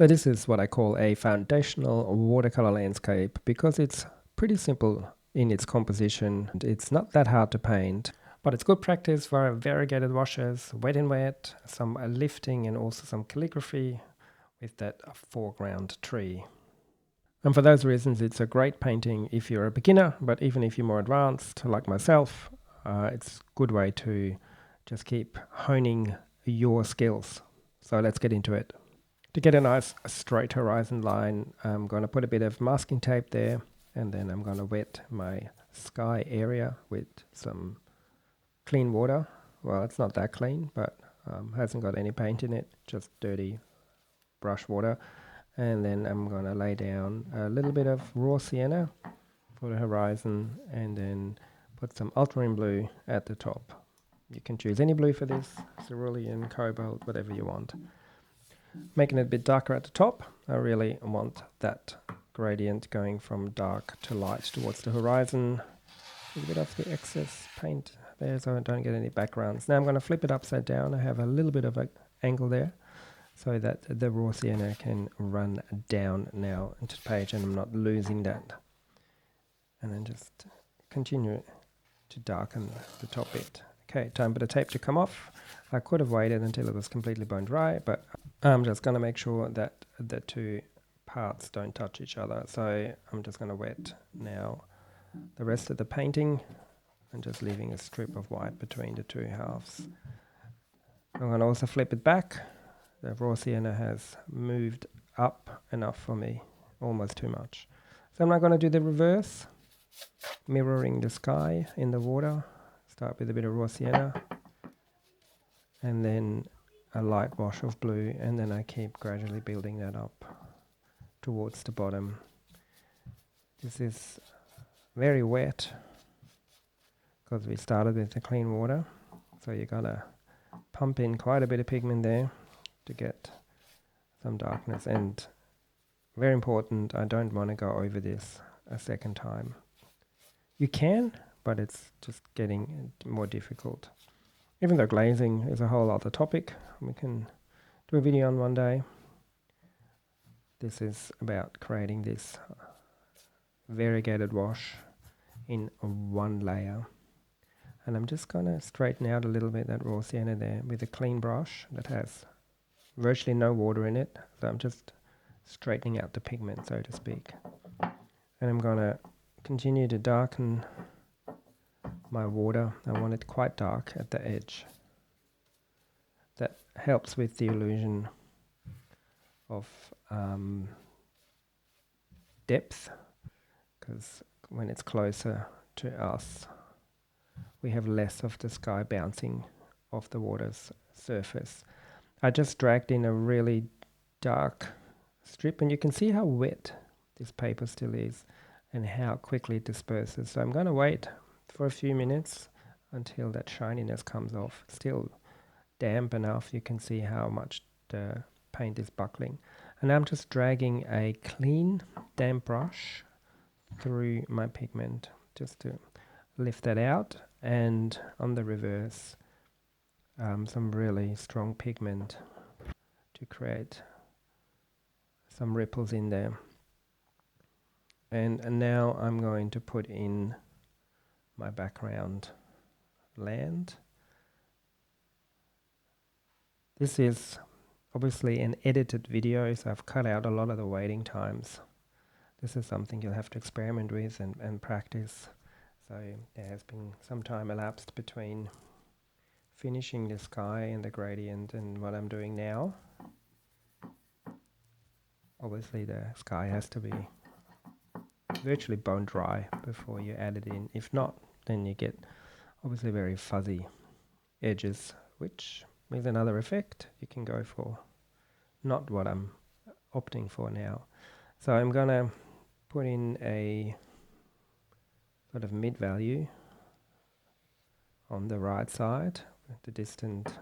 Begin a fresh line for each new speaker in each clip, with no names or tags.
So this is what I call a foundational watercolor landscape because it's pretty simple in its composition. It's not that hard to paint, but it's good practice for variegated washes, wet and wet, some lifting and also some calligraphy with that foreground tree. And for those reasons, it's a great painting if you're a beginner, but even if you're more advanced, like myself, it's a good way to just keep honing your skills. So let's get into it. To get a nice straight horizon line, I'm going to put a bit of masking tape there, and then I'm going to wet my sky area with some clean water. Well, it's not that clean, but hasn't got any paint in it, just dirty brush water. And then I'm going to lay down a little bit of raw sienna for the horizon, and then put some ultramarine blue at the top. You can choose any blue for this, cerulean, cobalt, whatever you want. Making it a bit darker at the top. I really want that gradient going from dark to light towards the horizon. A little bit of the excess paint there so I don't get any backgrounds. Now I'm going to flip it upside down. I have a little bit of an angle there so that the raw sienna can run down now into the page and I'm not losing that. And then just continue to darken the top bit. Okay, time for the tape to come off. I could have waited until it was completely bone dry, but I'm just going to make sure that the two parts don't touch each other. So I'm just going to wet now the rest of the painting and just leaving a strip of white between the two halves. I'm going to also flip it back. The raw sienna has moved up enough for me, almost too much. So I'm now going to do the reverse, mirroring the sky in the water. Start with a bit of raw sienna and then a light wash of blue, and then I keep gradually building that up towards the bottom. This is very wet because we started with the clean water, so you gotta pump in quite a bit of pigment there to get some darkness. And very important, I don't want to go over this a second time. You can, but it's just getting more difficult. Even though glazing is a whole other topic, we can do a video on one day. This is about creating this variegated wash in one layer. And I'm just going to straighten out a little bit that raw sienna there with a clean brush that has virtually no water in it. So I'm just straightening out the pigment, so to speak. And I'm going to continue to darken my water. I want it quite dark at the edge. That helps with the illusion of depth, because when it's closer to us, we have less of the sky bouncing off the water's surface. I just dragged in a really dark strip, and you can see how wet this paper still is and how quickly it disperses. So I'm going to wait for a few minutes until that shininess comes off. Still damp enough, you can see how much the paint is buckling. And I'm just dragging a clean damp brush through my pigment just to lift that out, and on the reverse some really strong pigment to create some ripples in there. And now I'm going to put in my background land. This is obviously an edited video, so I've cut out a lot of the waiting times. This is something you'll have to experiment with and practice. So there has been some time elapsed between finishing the sky and the gradient and what I'm doing now. Obviously the sky has to be virtually bone dry before you add it in. If not, then you get obviously very fuzzy edges, which is another effect you can go for. Not what I'm opting for now. So I'm gonna put in a sort of mid value on the right side with the distant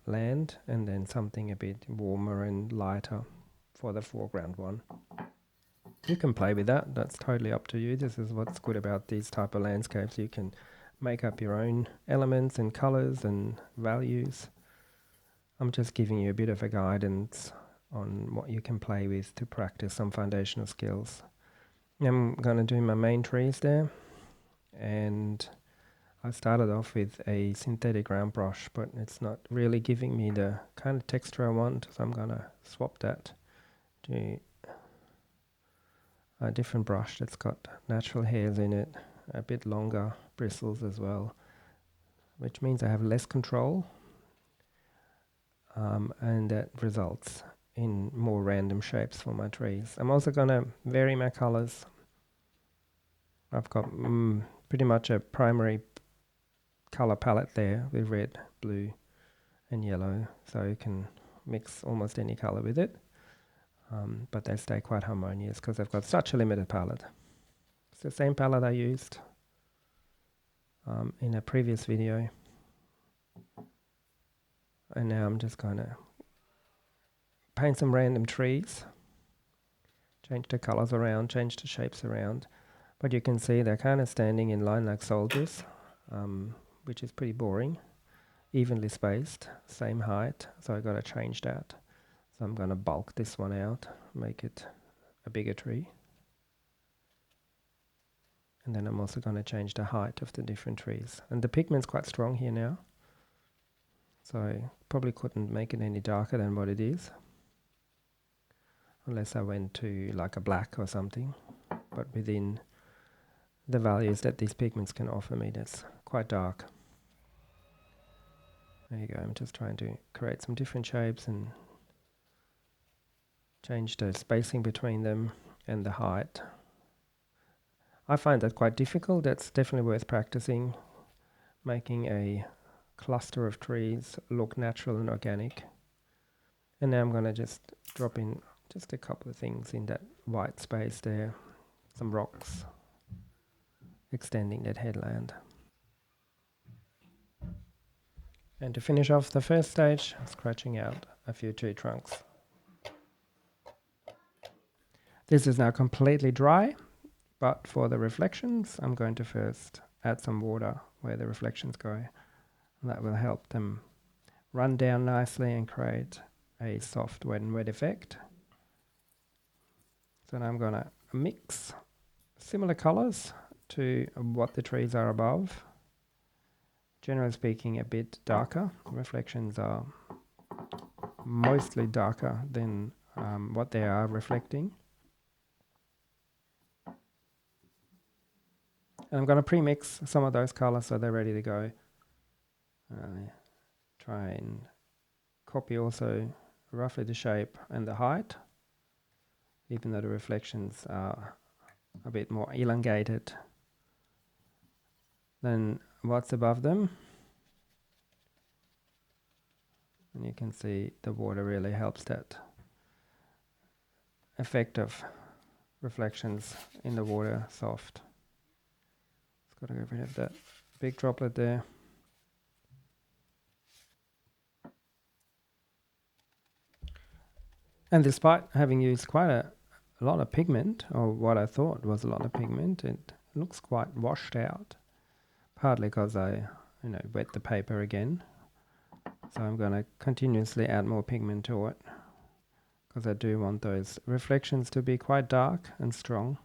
land, and then something a bit warmer and lighter for the foreground one. You can play with that, that's totally up to you. This is what's good about these type of landscapes. You can make up your own elements and colors and values. I'm just giving you a bit of a guidance on what you can play with to practice some foundational skills. I'm going to do my main trees there, and I started off with a synthetic round brush, but it's not really giving me the kind of texture I want, so I'm going to swap that to a different brush that's got natural hairs in it, a bit longer bristles as well, which means I have less control, and that results in more random shapes for my trees. I'm also going to vary my colors. I've got pretty much a primary color palette there with red, blue and yellow, so you can mix almost any color with it, but they stay quite harmonious because I've got such a limited palette. It's the same palette I used in a previous video, and now I'm just going to paint some random trees, change the colors around, change the shapes around, but you can see they're kind of standing in line like soldiers, which is pretty boring. Evenly spaced, same height, so I got to change that. So I'm going to bulk this one out, make it a bigger tree. And then I'm also going to change the height of the different trees. And the pigment's quite strong here now, so I probably couldn't make it any darker than what it is, unless I went to like a black or something. But within the values that these pigments can offer me, that's quite dark. There you go, I'm just trying to create some different shapes and change the spacing between them and the height. I find that quite difficult. That's definitely worth practicing, making a cluster of trees look natural and organic. And now I'm going to just drop in just a couple of things in that white space there, some rocks extending that headland. And to finish off the first stage, scratching out a few tree trunks. This is now completely dry, but for the reflections, I'm going to first add some water where the reflections go. And that will help them run down nicely and create a soft wet and wet effect. So now I'm going to mix similar colors to what the trees are above. Generally speaking, a bit darker. Reflections are mostly darker than what they are reflecting. And I'm going to pre-mix some of those colors so they're ready to go. Try and copy also roughly the shape and the height, even though the reflections are a bit more elongated than what's above them. And you can see the water really helps that effect of reflections in the water soft. Just got to get rid of that big droplet there. And despite having used quite a lot of pigment, or what I thought was a lot of pigment, it looks quite washed out. Partly because I, wet the paper again. So I'm going to continuously add more pigment to it, because I do want those reflections to be quite dark and strong.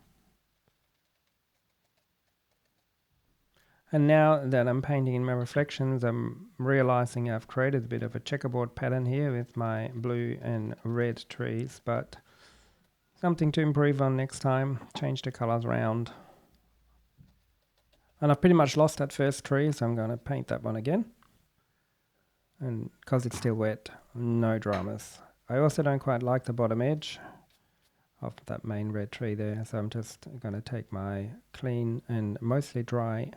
And now that I'm painting in my reflections, I'm realizing I've created a bit of a checkerboard pattern here with my blue and red trees, but something to improve on next time, change the colors around. And I've pretty much lost that first tree, so I'm going to paint that one again. And because it's still wet, no dramas. I also don't quite like the bottom edge of that main red tree there, so I'm just going to take my clean and mostly dry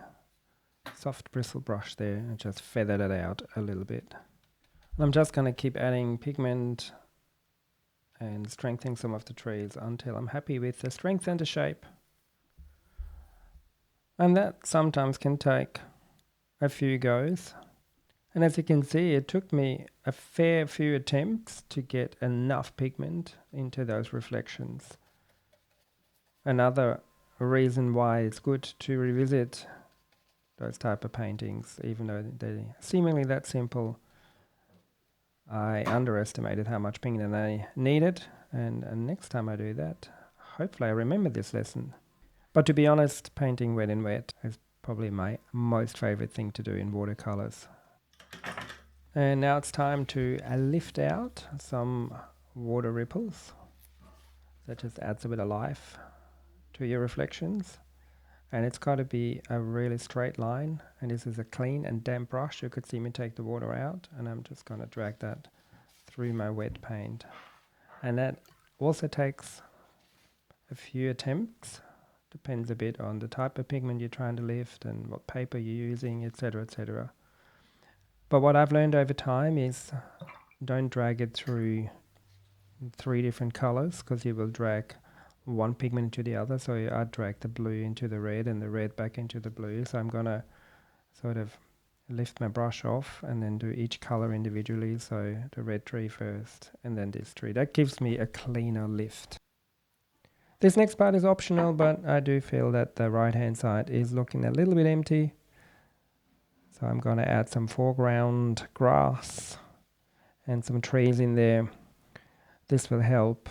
soft bristle brush there and just feather that out a little bit. And I'm just going to keep adding pigment and strengthening some of the trees until I'm happy with the strength and the shape. And that sometimes can take a few goes. And as you can see, it took me a fair few attempts to get enough pigment into those reflections. Another reason why it's good to revisit those type of paintings, even though they're seemingly that simple, I underestimated how much pigment I needed, and next time I do that, hopefully I remember this lesson. But to be honest, painting wet in wet is probably my most favorite thing to do in watercolors. And now it's time to lift out some water ripples. That just adds a bit of life to your reflections. And it's got to be a really straight line. And this is a clean and damp brush. You could see me take the water out, and I'm just going to drag that through my wet paint. And that also takes a few attempts. Depends a bit on the type of pigment you're trying to lift and what paper you're using, etc., etc. But what I've learned over time is don't drag it through 3 different colors, because you will drag one pigment into the other. So I drag the blue into the red and the red back into the blue. So I'm going to sort of lift my brush off and then do each color individually. So the red tree first and then this tree. That gives me a cleaner lift. This next part is optional, but I do feel that the right hand side is looking a little bit empty. So I'm going to add some foreground grass and some trees in there. This will help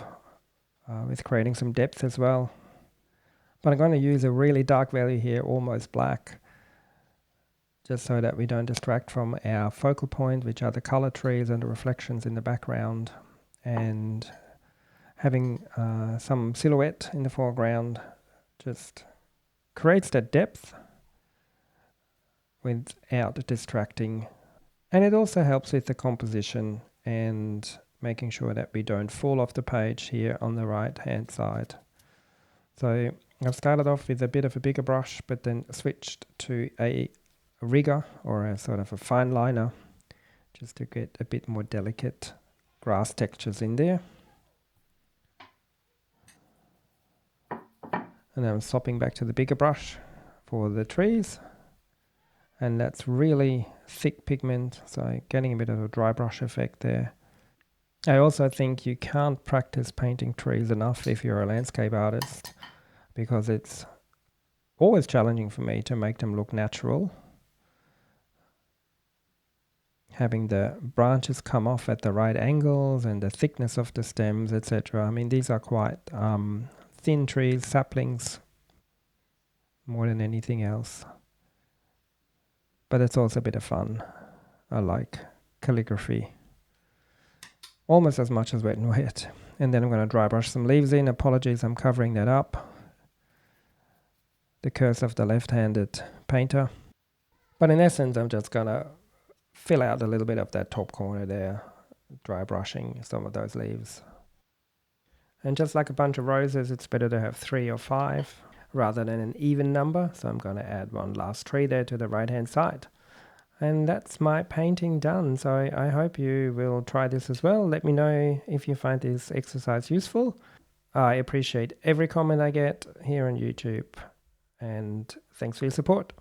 with creating some depth as well. But I'm going to use a really dark value here, almost black, just so that we don't distract from our focal point, which are the color trees and the reflections in the background. And having some silhouette in the foreground just creates that depth without distracting. And it also helps with the composition and making sure that we don't fall off the page here on the right hand side. So I've started off with a bit of a bigger brush, but then switched to a rigger or a sort of a fine liner just to get a bit more delicate grass textures in there. And I'm swapping back to the bigger brush for the trees. And that's really thick pigment, so getting a bit of a dry brush effect there. I also think you can't practice painting trees enough if you're a landscape artist, because it's always challenging for me to make them look natural. Having the branches come off at the right angles and the thickness of the stems, etc. I mean, these are quite thin trees, saplings, more than anything else. But it's also a bit of fun. I like calligraphy almost as much as wet and wet. And then I'm going to dry brush some leaves in. Apologies, I'm covering that up. The curse of the left-handed painter. But in essence, I'm just going to fill out a little bit of that top corner there, dry brushing some of those leaves. And just like a bunch of roses, it's better to have 3 or 5 rather than an even number. So I'm going to add one last tree there to the right-hand side. And that's my painting done. So I hope you will try this as well. Let me know if you find this exercise useful. I appreciate every comment I get here on YouTube. And thanks for your support.